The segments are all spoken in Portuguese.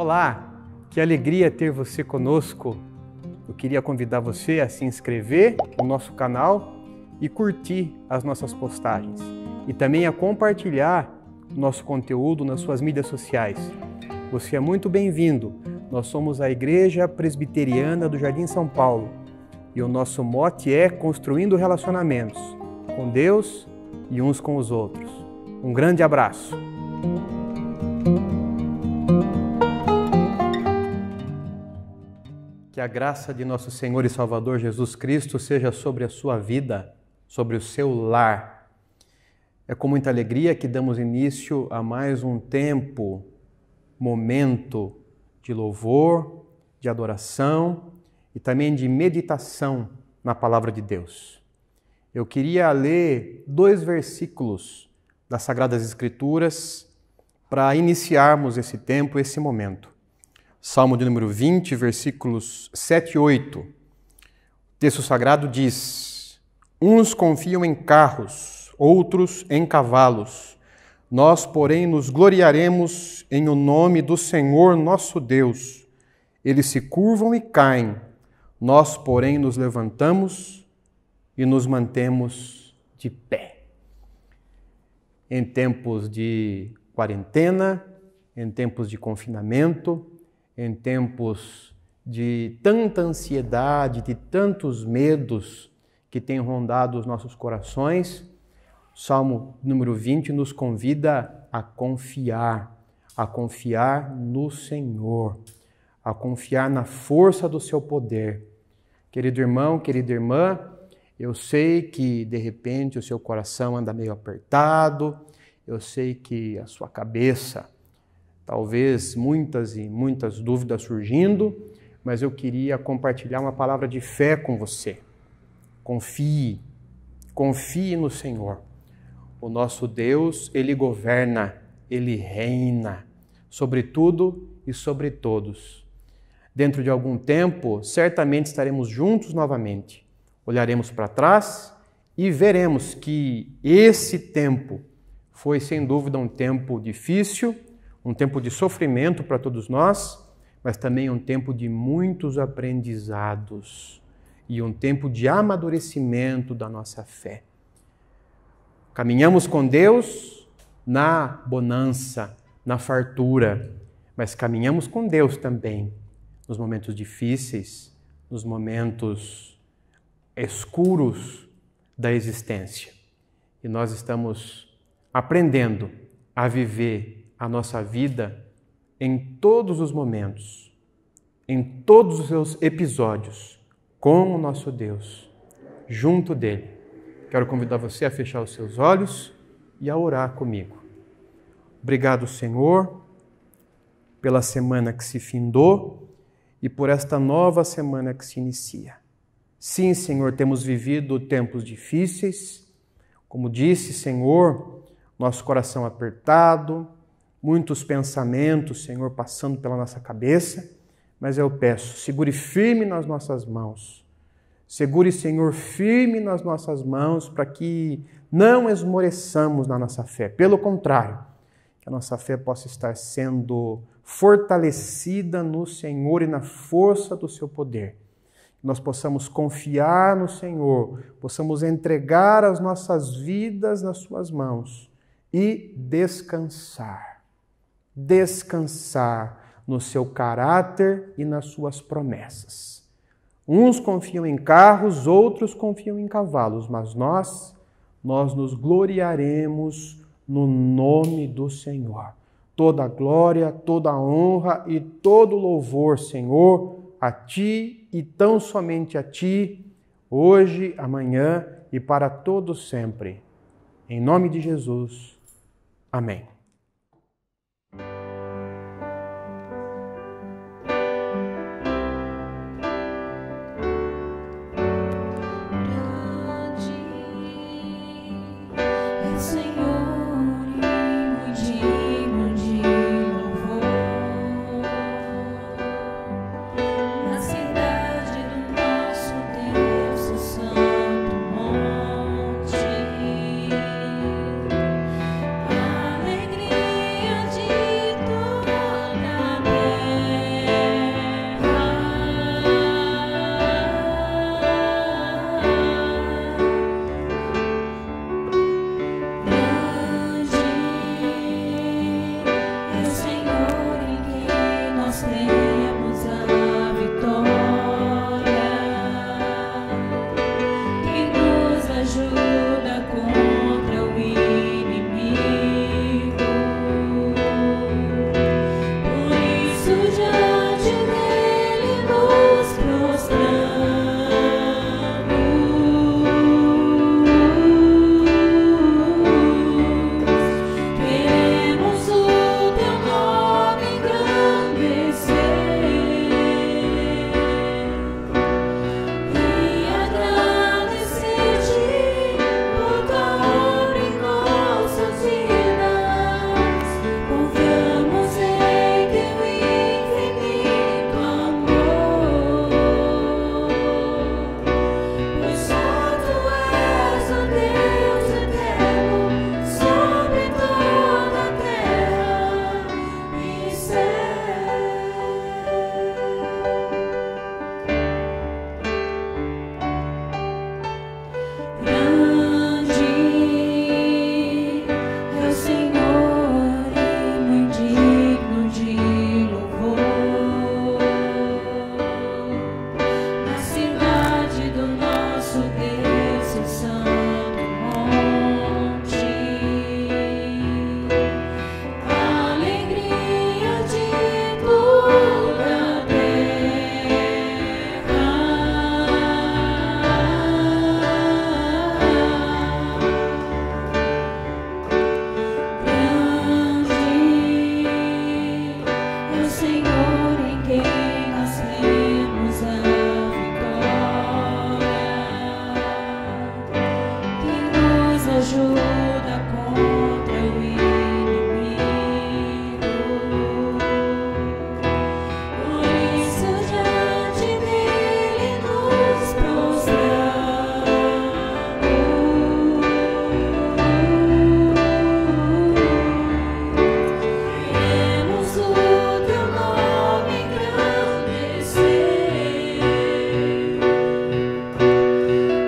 Olá, que alegria ter você conosco. Eu queria convidar você a se inscrever no nosso canal e curtir as nossas postagens. E também a compartilhar o nosso conteúdo nas suas mídias sociais. Você é muito bem-vindo. Nós somos a Igreja Presbiteriana do Jardim São Paulo. E o nosso mote é construindo relacionamentos com Deus e uns com os outros. Um grande abraço. Que a graça de nosso Senhor e Salvador Jesus Cristo seja sobre a sua vida, sobre o seu lar. É com muita alegria que damos início a mais um tempo, momento de louvor, de adoração e também de meditação na Palavra de Deus. Eu queria ler 2 versículos das Sagradas Escrituras para iniciarmos esse tempo, esse momento. Salmo de número 20, versículos 7 e 8. O texto sagrado diz: uns confiam em carros, outros em cavalos. Nós, porém, nos gloriaremos em o nome do Senhor nosso Deus. Eles se curvam e caem. Nós, porém, nos levantamos e nos mantemos de pé. Em tempos de quarentena, em tempos de confinamento, em tempos de tanta ansiedade, de tantos medos que têm rondado os nossos corações, o Salmo número 20 nos convida a confiar no Senhor, a confiar na força do seu poder. Querido irmão, querida irmã, eu sei que de repente o seu coração anda meio apertado, eu sei que a sua cabeça, talvez muitas e muitas dúvidas surgindo, mas eu queria compartilhar uma palavra de fé com você. Confie no Senhor. O nosso Deus, Ele governa, Ele reina sobre tudo e sobre todos. Dentro de algum tempo, certamente estaremos juntos novamente. Olharemos para trás e veremos que esse tempo foi, sem dúvida, um tempo difícil, um tempo de sofrimento para todos nós, mas também um tempo de muitos aprendizados e um tempo de amadurecimento da nossa fé. Caminhamos com Deus na bonança, na fartura, mas caminhamos com Deus também nos momentos difíceis, nos momentos escuros da existência. E nós estamos aprendendo a viver a nossa vida em todos os momentos, em todos os seus episódios, com o nosso Deus, junto dele. Quero convidar você a fechar os seus olhos e a orar comigo. Obrigado, Senhor, pela semana que se findou e por esta nova semana que se inicia. Sim, Senhor, temos vivido tempos difíceis, como disse, Senhor, nosso coração apertado, muitos pensamentos, Senhor, passando pela nossa cabeça, mas eu peço, segure firme nas nossas mãos. Segure, Senhor, firme nas nossas mãos para que não esmoreçamos na nossa fé. Pelo contrário, que a nossa fé possa estar sendo fortalecida no Senhor e na força do seu poder. Que nós possamos confiar no Senhor, possamos entregar as nossas vidas nas suas mãos e descansar no seu caráter e nas suas promessas. Uns confiam em carros, outros confiam em cavalos, mas nós nos gloriaremos no nome do Senhor. Toda a glória, toda a honra e todo o louvor, Senhor, a Ti e tão somente a Ti, hoje, amanhã e para todos sempre. Em nome de Jesus. Amém. Alegria de toda ajuda contra o inimigo. Por isso diante dele nos queremos o teu nome engrandecer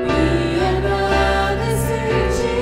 e agradecer-te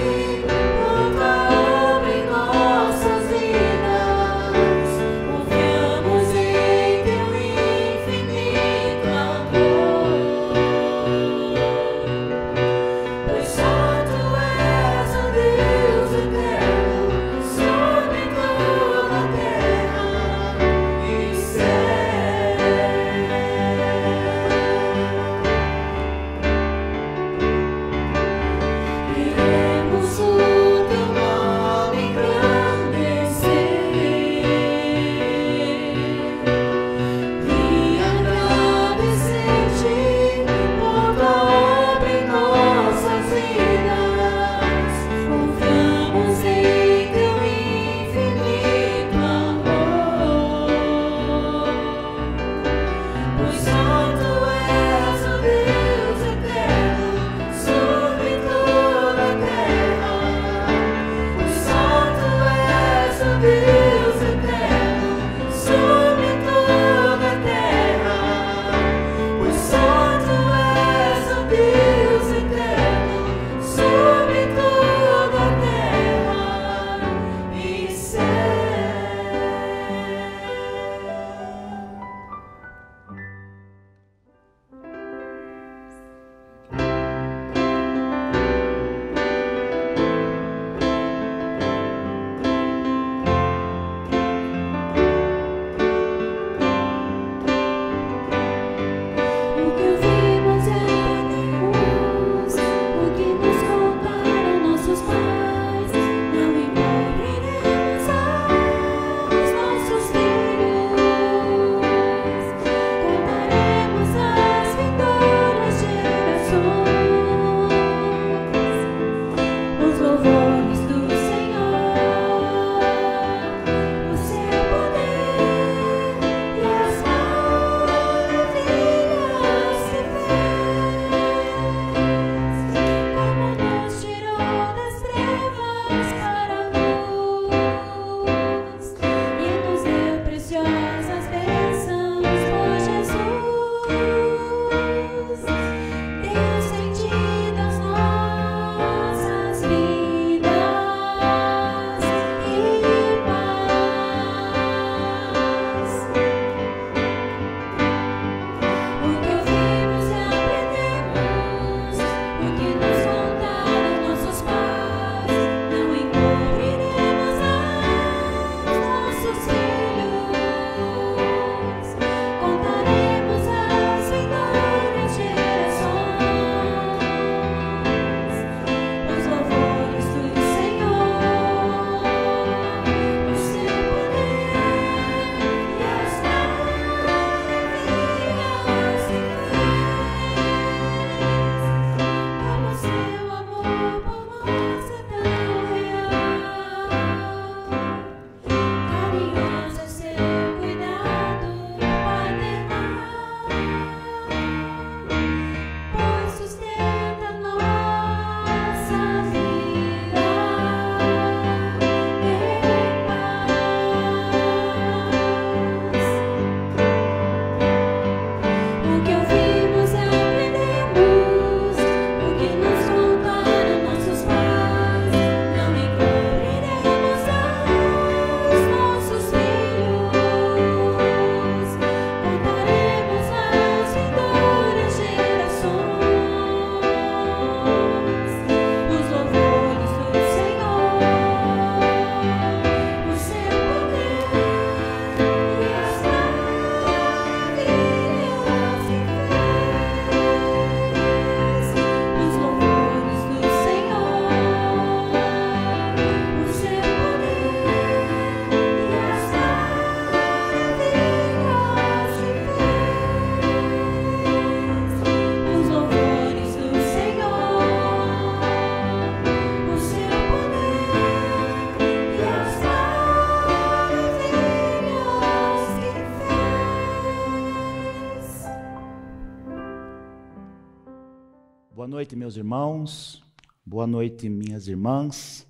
noite, meus irmãos. Boa noite, minhas irmãs.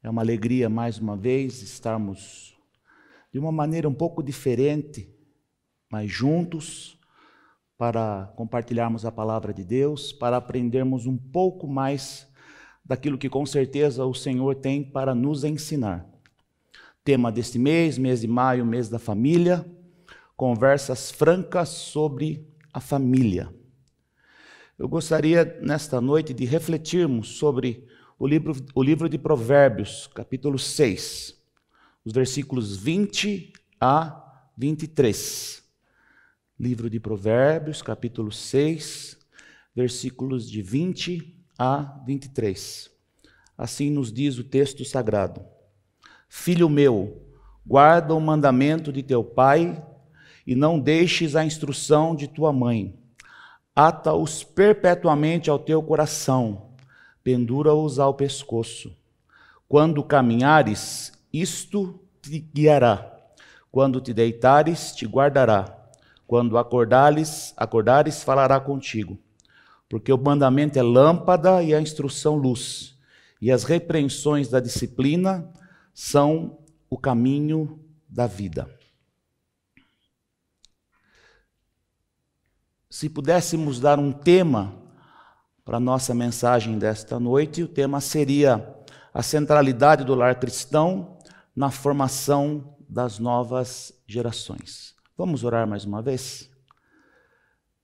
É uma alegria, mais uma vez, estarmos de uma maneira um pouco diferente, mas juntos, para compartilharmos a palavra de Deus, para aprendermos um pouco mais daquilo que com certeza o Senhor tem para nos ensinar. Tema deste mês de maio, mês da família, conversas francas sobre a família. Eu gostaria, nesta noite, de refletirmos sobre o livro de Provérbios, capítulo 6, os versículos 20 a 23. Livro de Provérbios, capítulo 6, versículos de 20 a 23. Assim nos diz o texto sagrado: Filho meu, guarda o mandamento de teu pai e não deixes a instrução de tua mãe. Ata-os perpetuamente ao teu coração, pendura-os ao pescoço. Quando caminhares, isto te guiará. Quando te deitares, te guardará. Quando acordares, falará contigo. Porque o mandamento é lâmpada e a instrução luz, e as repreensões da disciplina são o caminho da vida. Se pudéssemos dar um tema para a nossa mensagem desta noite, o tema seria a centralidade do lar cristão na formação das novas gerações. Vamos orar mais uma vez?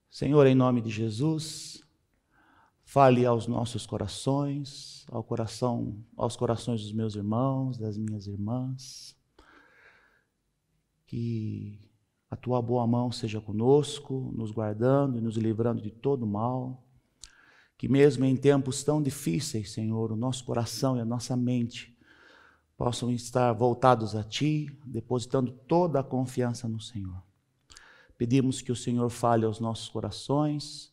Senhor, em nome de Jesus, fale aos nossos corações, aos corações dos meus irmãos, das minhas irmãs, que a tua boa mão seja conosco, nos guardando e nos livrando de todo mal. Que mesmo em tempos tão difíceis, Senhor, o nosso coração e a nossa mente possam estar voltados a Ti, depositando toda a confiança no Senhor. Pedimos que o Senhor fale aos nossos corações,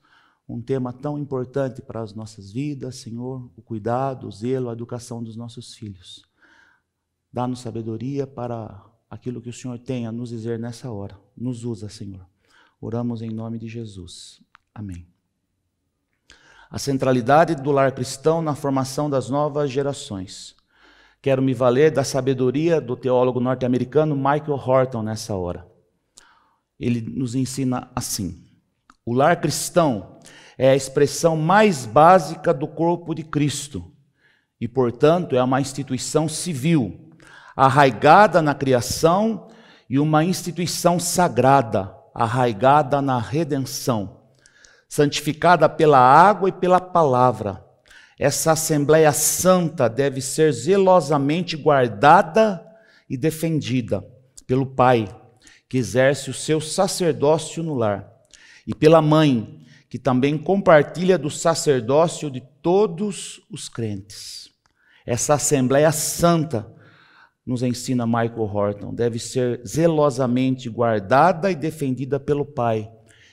um tema tão importante para as nossas vidas, Senhor, o cuidado, o zelo, a educação dos nossos filhos. Dá-nos sabedoria para aquilo que o Senhor tem a nos dizer nessa hora. Nos usa, Senhor. Oramos em nome de Jesus. Amém. A centralidade do lar cristão na formação das novas gerações. Quero me valer da sabedoria do teólogo norte-americano Michael Horton nessa hora. Ele nos ensina assim: o lar cristão é a expressão mais básica do corpo de Cristo e, portanto, é uma instituição civil, arraigada na criação, e uma instituição sagrada, arraigada na redenção, santificada pela água e pela palavra. Essa Assembleia Santa deve ser zelosamente guardada e defendida pelo Pai, que exerce o seu sacerdócio no lar, e pela Mãe, que também compartilha do sacerdócio de todos os crentes. Essa Assembleia Santa, nos ensina Michael Horton, deve ser zelosamente guardada e defendida pelo Pai,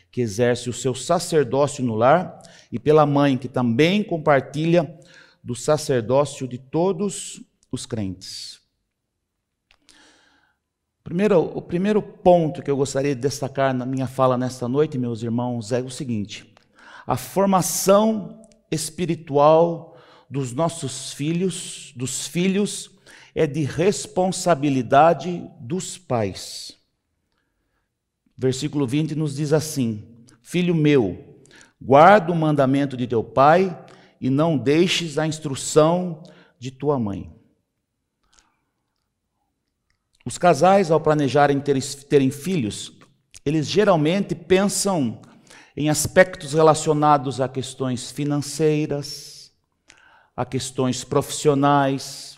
que exerce o seu sacerdócio no lar, e pela Mãe, que também compartilha do sacerdócio de todos os crentes. O primeiro ponto que eu gostaria de destacar na minha fala nesta noite, meus irmãos, é o seguinte: a formação espiritual dos nossos filhos, é de responsabilidade dos pais. Versículo 20 nos diz assim: Filho meu, guarda o mandamento de teu pai e não deixes a instrução de tua mãe. Os casais, ao planejarem terem filhos, eles geralmente pensam em aspectos relacionados a questões financeiras, a questões profissionais,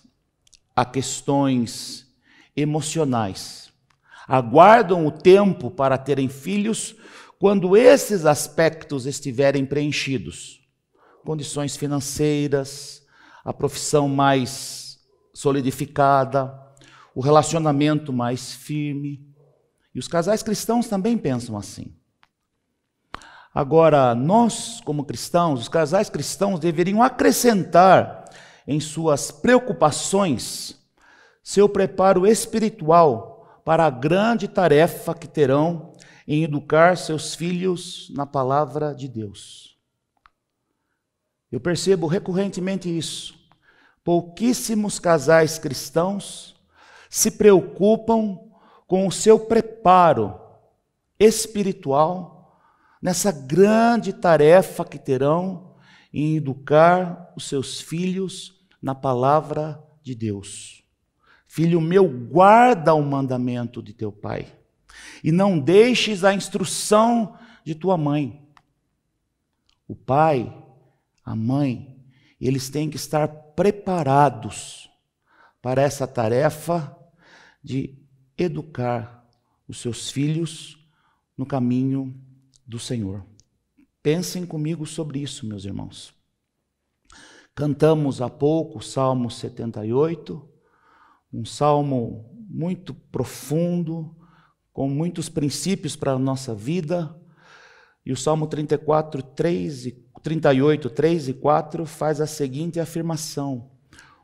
a questões emocionais. Aguardam o tempo para terem filhos quando esses aspectos estiverem preenchidos. Condições financeiras, a profissão mais solidificada, o relacionamento mais firme. E os casais cristãos também pensam assim. Agora, nós, como cristãos, os casais cristãos deveriam acrescentar em suas preocupações seu preparo espiritual para a grande tarefa que terão em educar seus filhos na palavra de Deus. Eu percebo recorrentemente isso. Pouquíssimos casais cristãos se preocupam com o seu preparo espiritual nessa grande tarefa que terão em educar os seus filhos na palavra de Deus. Filho meu, guarda o mandamento de teu pai e não deixes a instrução de tua mãe. O pai, a mãe, eles têm que estar preparados para essa tarefa de educar os seus filhos no caminho do Senhor. Pensem comigo sobre isso, meus irmãos. Cantamos há pouco o Salmo 78, um salmo muito profundo, com muitos princípios para a nossa vida. E o Salmo 38, 3 e 4 faz a seguinte afirmação: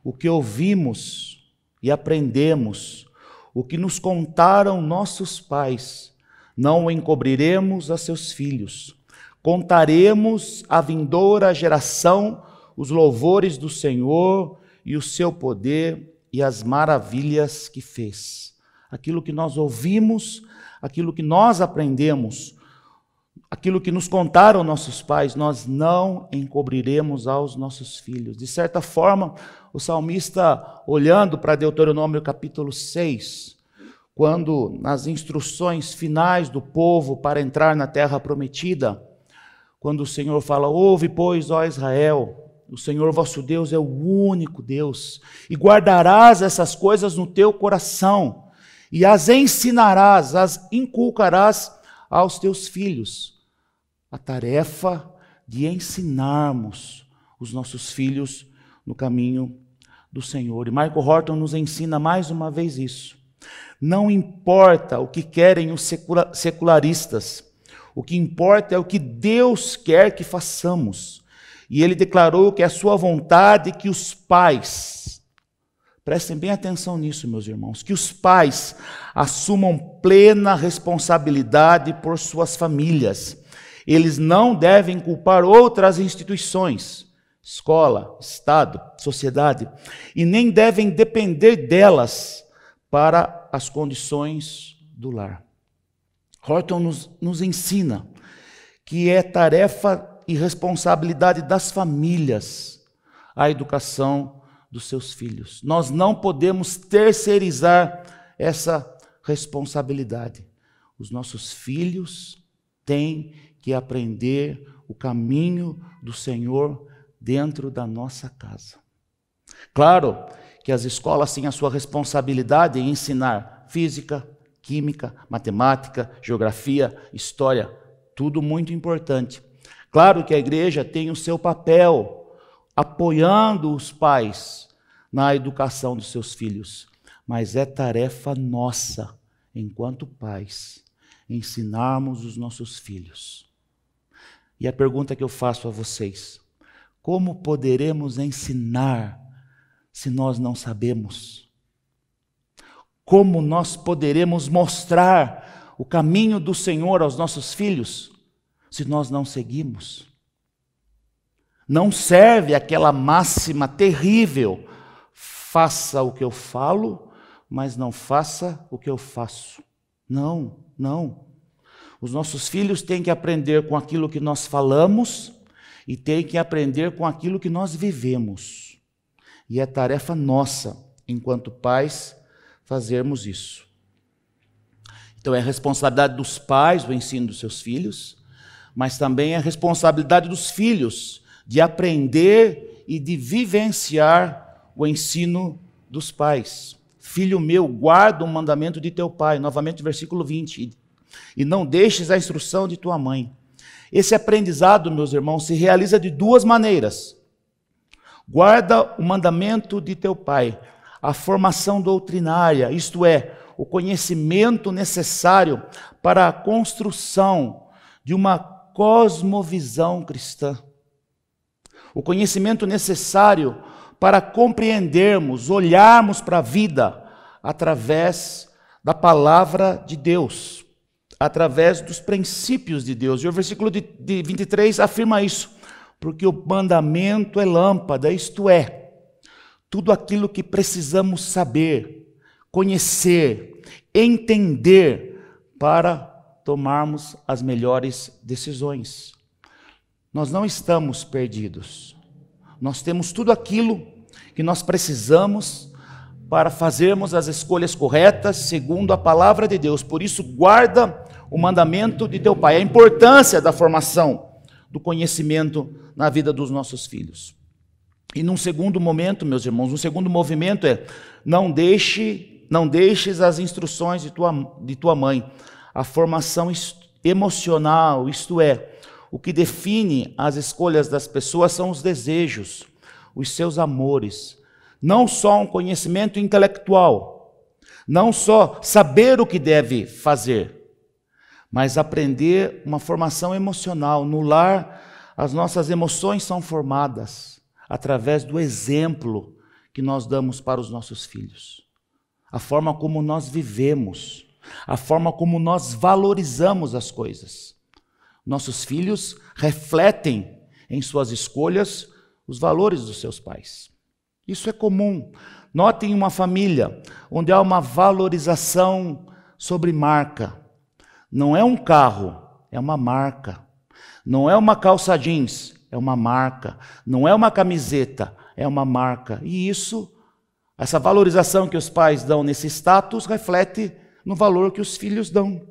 o que ouvimos e aprendemos, o que nos contaram nossos pais, não o encobriremos a seus filhos. Contaremos à vindoura geração os louvores do Senhor e o seu poder e as maravilhas que fez. Aquilo que nós ouvimos, aquilo que nós aprendemos, aquilo que nos contaram nossos pais, nós não encobriremos aos nossos filhos. De certa forma, o salmista, olhando para Deuteronômio capítulo 6, quando nas instruções finais do povo para entrar na terra prometida, quando o Senhor fala: ouve, pois, ó Israel, o Senhor vosso Deus é o único Deus, e guardarás essas coisas no teu coração, e as ensinarás, as inculcarás aos teus filhos. A tarefa de ensinarmos os nossos filhos no caminho do Senhor. E Michael Horton nos ensina mais uma vez isso. Não importa o que querem os secularistas, o que importa é o que Deus quer que façamos. E ele declarou que é a sua vontade que os pais, prestem bem atenção nisso, meus irmãos, que os pais assumam plena responsabilidade por suas famílias. Eles não devem culpar outras instituições, escola, Estado, sociedade, e nem devem depender delas para as condições do lar. Horton nos ensina que é tarefa e responsabilidade das famílias a educação dos seus filhos. Nós não podemos terceirizar essa responsabilidade. Os nossos filhos têm que aprender o caminho do Senhor dentro da nossa casa. Claro que as escolas têm a sua responsabilidade em ensinar física, química, matemática, geografia, história, tudo muito importante. Claro que a igreja tem o seu papel apoiando os pais na educação dos seus filhos, mas é tarefa nossa, enquanto pais, ensinarmos os nossos filhos. E a pergunta que eu faço a vocês: como poderemos ensinar se nós não sabemos? Como nós poderemos mostrar o caminho do Senhor aos nossos filhos se nós não seguimos? Não serve aquela máxima terrível: faça o que eu falo, mas não faça o que eu faço. Não, não. Os nossos filhos têm que aprender com aquilo que nós falamos e têm que aprender com aquilo que nós vivemos. E é tarefa nossa, enquanto pais, fazermos isso. Então é responsabilidade dos pais o ensino dos seus filhos, mas também é responsabilidade dos filhos de aprender e de vivenciar o ensino dos pais. Filho meu, guarda o mandamento de teu pai. Novamente, versículo 20. E não deixes a instrução de tua mãe. Esse aprendizado, meus irmãos, se realiza de duas maneiras. Guarda o mandamento de teu pai. A formação doutrinária, isto é, o conhecimento necessário para a construção de uma cosmovisão cristã. O conhecimento necessário para compreendermos, olharmos para a vida através da palavra de Deus, através dos princípios de Deus. E o versículo de 23 afirma isso. porque o mandamento é lâmpada, isto é, tudo aquilo que precisamos saber, conhecer, entender para tomarmos as melhores decisões. Nós não estamos perdidos. Nós temos tudo aquilo que nós precisamos para fazermos as escolhas corretas segundo a palavra de Deus. Por isso, guarda o mandamento de teu pai. A importância da formação do conhecimento na vida dos nossos filhos. E num segundo momento, meus irmãos, um segundo movimento é: não deixes as instruções de tua mãe. A formação emocional, isto é, o que define as escolhas das pessoas são os desejos, os seus amores. Não só um conhecimento intelectual, não só saber o que deve fazer, mas aprender uma formação emocional. No lar, as nossas emoções são formadas através do exemplo que nós damos para os nossos filhos. A forma como nós vivemos, a forma como nós valorizamos as coisas. Nossos filhos refletem em suas escolhas os valores dos seus pais. Isso é comum. Notem uma família onde há uma valorização sobre marca. Não é um carro, é uma marca. Não é uma calça jeans, é uma marca. Não é uma camiseta, é uma marca. E essa valorização que os pais dão nesse status reflete no valor que os filhos dão.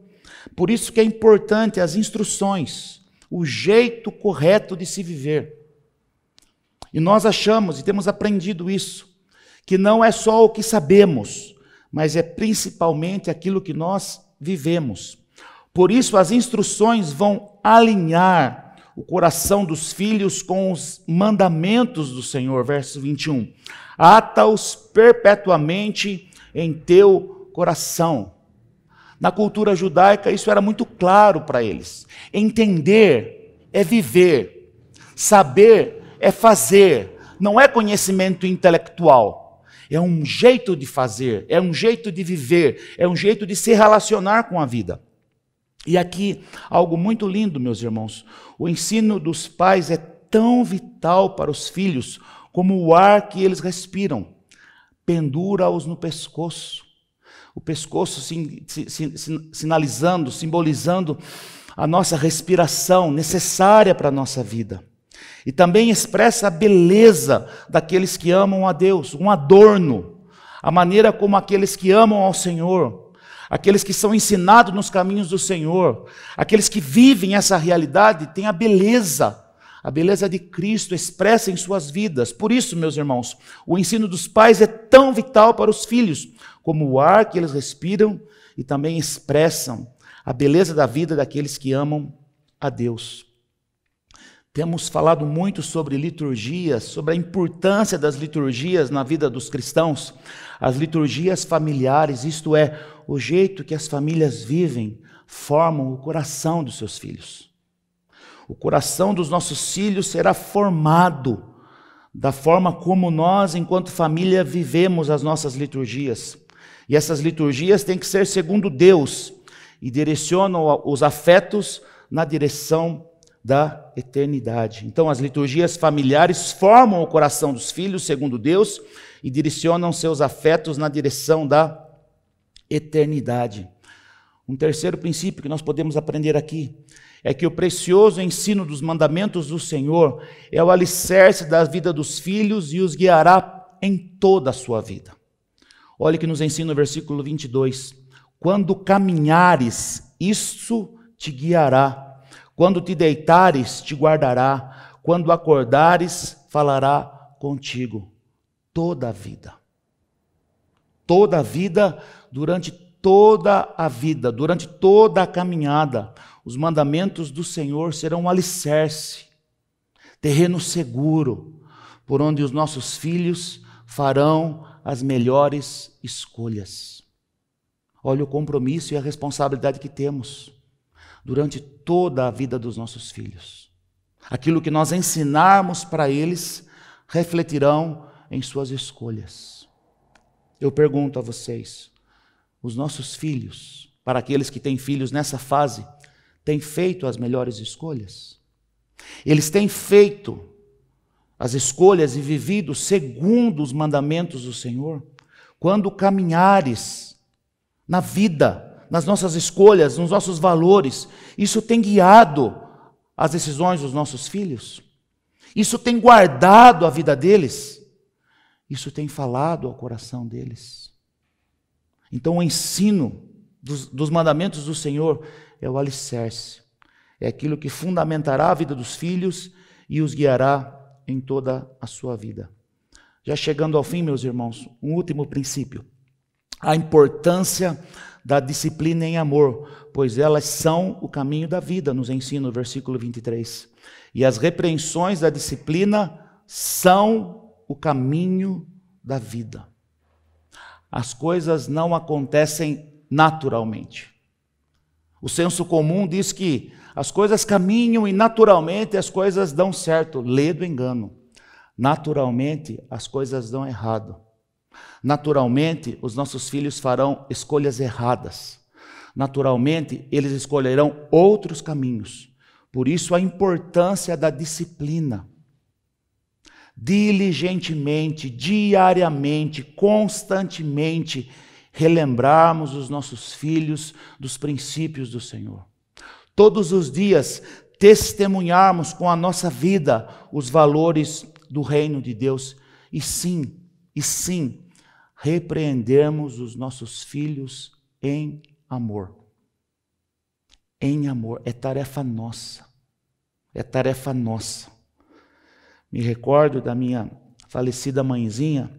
Por isso que é importante as instruções, o jeito correto de se viver. E nós achamos, e temos aprendido isso, que não é só o que sabemos, mas é principalmente aquilo que nós vivemos. Por isso as instruções vão alinhar o coração dos filhos com os mandamentos do Senhor, verso 21. Ata-os perpetuamente em teu coração. Na cultura judaica isso era muito claro para eles. Entender é viver, saber é fazer, não é conhecimento intelectual. É um jeito de fazer, é um jeito de viver, é um jeito de se relacionar com a vida. E aqui, algo muito lindo, meus irmãos. O ensino dos pais é tão vital para os filhos como o ar que eles respiram. Pendura-os no pescoço. O pescoço sinalizando, simbolizando a nossa respiração necessária para a nossa vida. E também expressa a beleza daqueles que amam a Deus, um adorno, a maneira como aqueles que amam ao Senhor, aqueles que são ensinados nos caminhos do Senhor, aqueles que vivem essa realidade, têm a beleza de Cristo expressa em suas vidas. Por isso, meus irmãos, o ensino dos pais é tão vital para os filhos, como o ar que eles respiram e também expressam a beleza da vida daqueles que amam a Deus. Temos falado muito sobre liturgias, sobre a importância das liturgias na vida dos cristãos, as liturgias familiares, isto é, o jeito que as famílias vivem, formam o coração dos seus filhos. O coração dos nossos filhos será formado da forma como nós, enquanto família, vivemos as nossas liturgias. E essas liturgias têm que ser segundo Deus e direcionam os afetos na direção da eternidade. Então, as liturgias familiares formam o coração dos filhos, segundo Deus, e direcionam seus afetos na direção da eternidade. Um terceiro princípio que nós podemos aprender aqui é que o precioso ensino dos mandamentos do Senhor é o alicerce da vida dos filhos e os guiará em toda a sua vida. Olha que nos ensina o versículo 22. Quando caminhares, isso te guiará. Quando te deitares, te guardará. Quando acordares, falará contigo. Toda a vida. Toda a vida, durante toda a vida, durante toda a caminhada, os mandamentos do Senhor serão um alicerce, terreno seguro, por onde os nossos filhos farão as melhores escolhas. Olha o compromisso e a responsabilidade que temos durante toda a vida dos nossos filhos. Aquilo que nós ensinarmos para eles refletirão em suas escolhas. Eu pergunto a vocês, os nossos filhos, para aqueles que têm filhos nessa fase, têm feito as melhores escolhas? Eles têm feito as escolhas e vivido segundo os mandamentos do Senhor? Quando caminhares na vida, nas nossas escolhas, nos nossos valores, isso tem guiado as decisões dos nossos filhos? Isso tem guardado a vida deles? Isso tem falado ao coração deles? Então o ensino dos mandamentos do Senhor é o alicerce, é aquilo que fundamentará a vida dos filhos e os guiará em toda a sua vida. Já chegando ao fim, meus irmãos, um último princípio: a importância da disciplina em amor, pois elas são o caminho da vida, nos ensina o versículo 23. E as repreensões da disciplina são o caminho da vida. As coisas não acontecem naturalmente. O senso comum diz que as coisas caminham e naturalmente as coisas dão certo. Lê do engano. Naturalmente as coisas dão errado. Naturalmente os nossos filhos farão escolhas erradas. Naturalmente eles escolherão outros caminhos. Por isso a importância da disciplina. Diligentemente, diariamente, constantemente, relembrarmos os nossos filhos dos princípios do Senhor. Todos os dias testemunharmos com a nossa vida os valores do reino de Deus. E sim, repreendermos os nossos filhos em amor. Em amor, é tarefa nossa. É tarefa nossa. Me recordo da minha falecida mãezinha,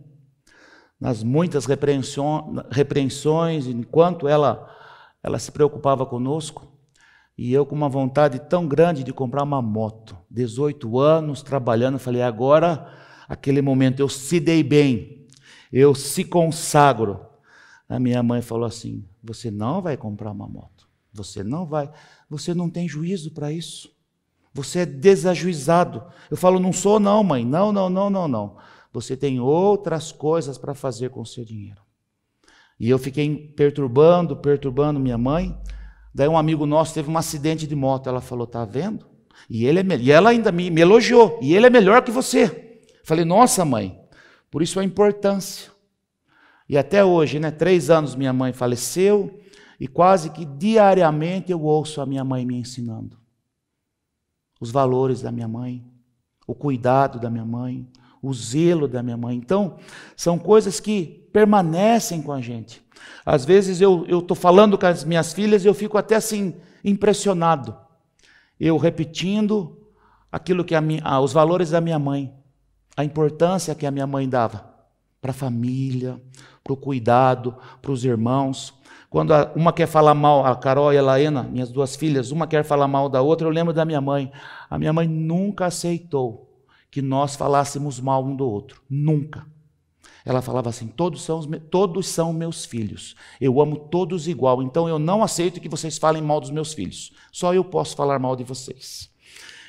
nas muitas repreensões, enquanto ela se preocupava conosco, e eu com uma vontade tão grande de comprar uma moto. 18 anos, trabalhando, falei, agora, aquele momento, eu se dei bem, eu se consagro. A minha mãe falou assim, você não vai comprar uma moto. Você não vai, você não tem juízo para isso. Você é desajuizado. Eu falo, não sou não, mãe. Não. Você tem outras coisas para fazer com o seu dinheiro. E eu fiquei perturbando minha mãe. Daí um amigo nosso teve um acidente de moto. Ela falou, tá vendo? E ela ainda me elogiou. E ele é melhor que você. Falei, nossa mãe, por isso a importância. E até hoje, 3 anos minha mãe faleceu. E quase que diariamente eu ouço a minha mãe me ensinando. Os valores da minha mãe, o cuidado da minha mãe, o zelo da minha mãe. Então, são coisas que permanecem com a gente. Às vezes eu estou falando com as minhas filhas e eu fico até assim, impressionado. Eu repetindo aquilo que os valores da minha mãe, a importância que a minha mãe dava para a família, para o cuidado, para os irmãos. Quando uma quer falar mal, a Carol e a Laena, minhas 2 filhas, uma quer falar mal da outra, eu lembro da minha mãe. A minha mãe nunca aceitou que nós falássemos mal um do outro. Nunca. Ela falava assim, todos são meus filhos. Eu amo todos igual, então eu não aceito que vocês falem mal dos meus filhos. Só eu posso falar mal de vocês.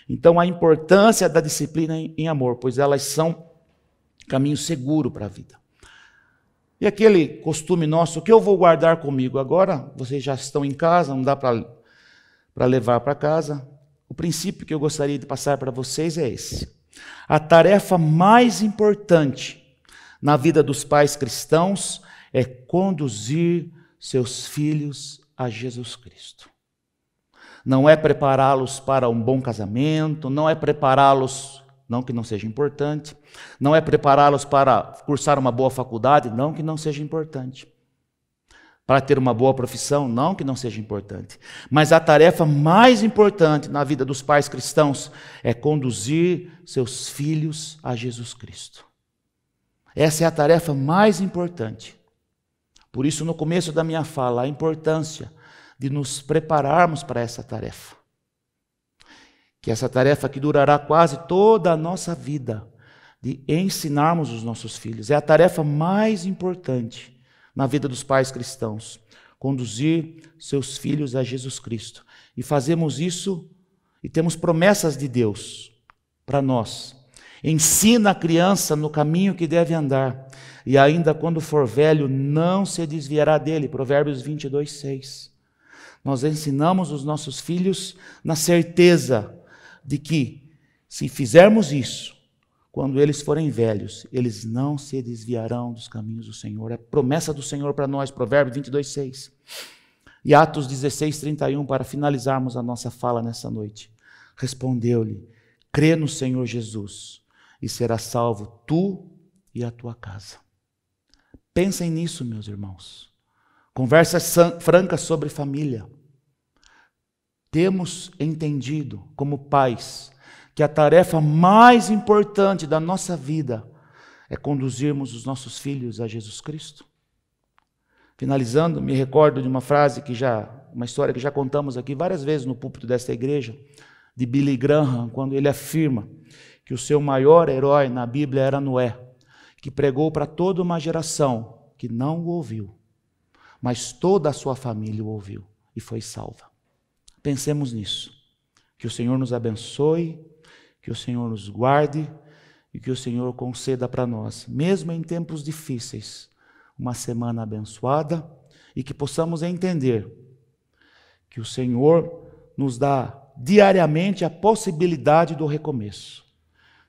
Então a importância da disciplina em amor, pois elas são caminho seguro para a vida. E aquele costume nosso, o que eu vou guardar comigo agora? Vocês já estão em casa, não dá para levar para casa. O princípio que eu gostaria de passar para vocês é esse. A tarefa mais importante na vida dos pais cristãos é conduzir seus filhos a Jesus Cristo. Não é prepará-los para um bom casamento, não é prepará-los, não que não seja importante, não é prepará-los para cursar uma boa faculdade, não que não seja importante. Para ter uma boa profissão, não que não seja importante. Mas a tarefa mais importante na vida dos pais cristãos é conduzir seus filhos a Jesus Cristo. Essa é a tarefa mais importante. Por isso, no começo da minha fala, a importância de nos prepararmos para essa tarefa. Que essa tarefa que durará quase toda a nossa vida, de ensinarmos os nossos filhos. É a tarefa mais importante na vida dos pais cristãos. Conduzir seus filhos a Jesus Cristo. E fazemos isso e temos promessas de Deus para nós. Ensina a criança no caminho que deve andar, e ainda quando for velho, não se desviará dele. Provérbios 22:6. Nós ensinamos os nossos filhos na certeza de que Se fizermos isso, quando eles forem velhos, eles não se desviarão dos caminhos do Senhor. É a promessa do Senhor para nós, Provérbios 22:6. E Atos 16:31, para finalizarmos a nossa fala nessa noite. Respondeu-lhe: crê no Senhor Jesus e serás salvo tu e a tua casa. Pensem nisso, meus irmãos. Conversas francas sobre família. Temos entendido, como pais, que a tarefa mais importante da nossa vida é conduzirmos os nossos filhos a Jesus Cristo? Finalizando, me recordo de uma frase uma história que já contamos aqui várias vezes no púlpito desta igreja, de Billy Graham, quando ele afirma que o seu maior herói na Bíblia era Noé, que pregou para toda uma geração que não o ouviu, mas toda a sua família o ouviu e foi salva. Pensemos nisso. Que o Senhor nos abençoe, que o Senhor nos guarde e que o Senhor conceda para nós, mesmo em tempos difíceis, uma semana abençoada e que possamos entender que o Senhor nos dá diariamente a possibilidade do recomeço.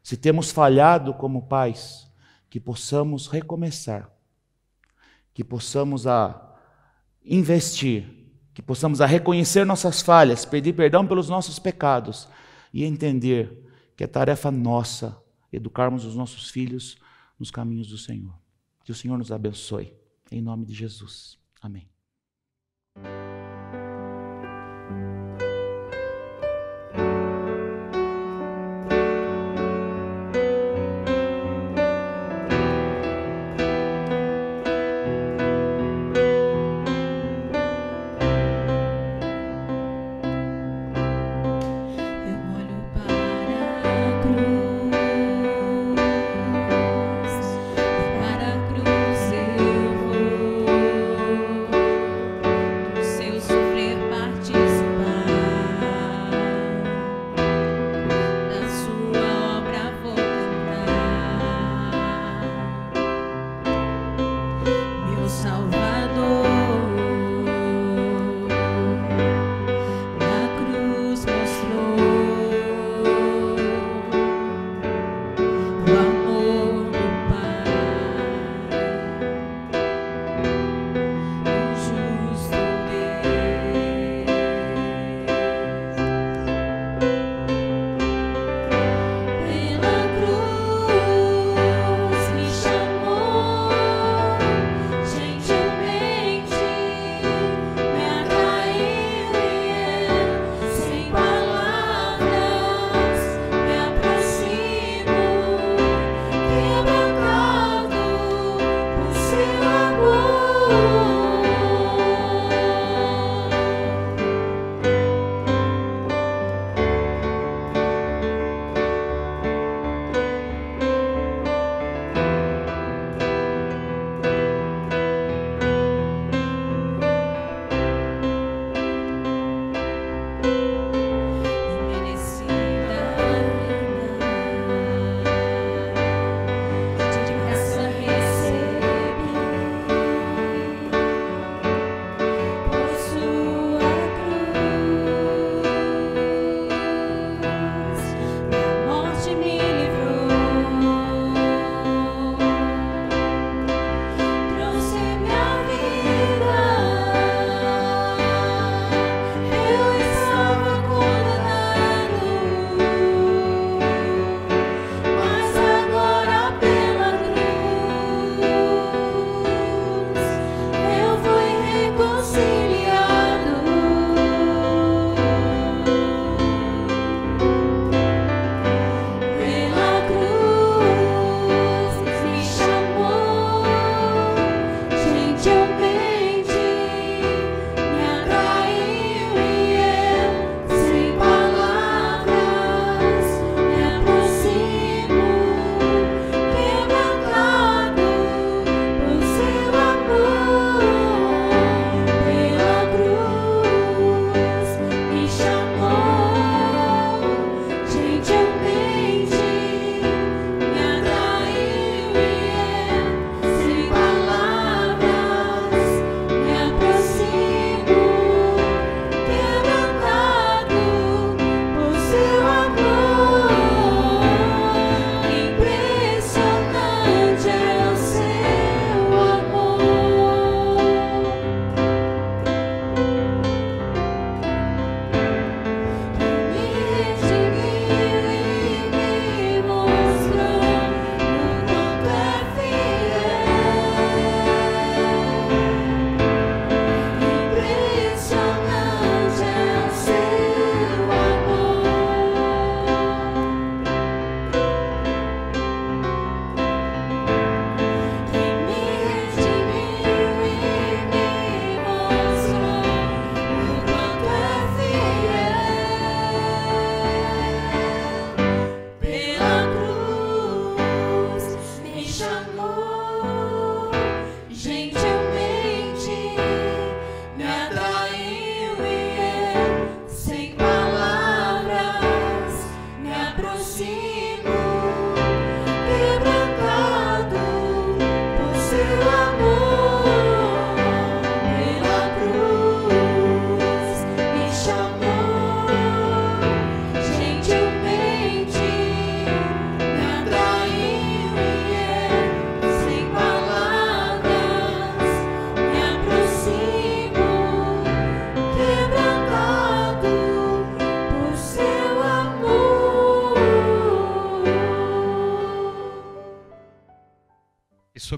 Se temos falhado como pais, que possamos recomeçar, que possamos investir, que possamos reconhecer nossas falhas, pedir perdão pelos nossos pecados e entender que é tarefa nossa educarmos os nossos filhos nos caminhos do Senhor. Que o Senhor nos abençoe. Em nome de Jesus. Amém. Pela cruz me chamou, gentilmente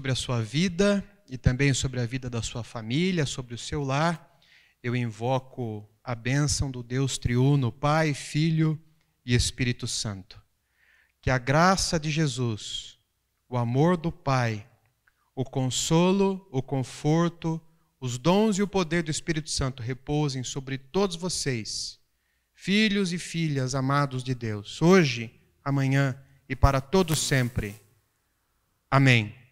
sobre a sua vida e também sobre a vida da sua família, sobre o seu lar, eu invoco a bênção do Deus triuno, Pai, Filho e Espírito Santo. Que a graça de Jesus, o amor do Pai, o consolo, o conforto, os dons e o poder do Espírito Santo repousem sobre todos vocês, filhos e filhas amados de Deus, hoje, amanhã e para todos sempre. Amém.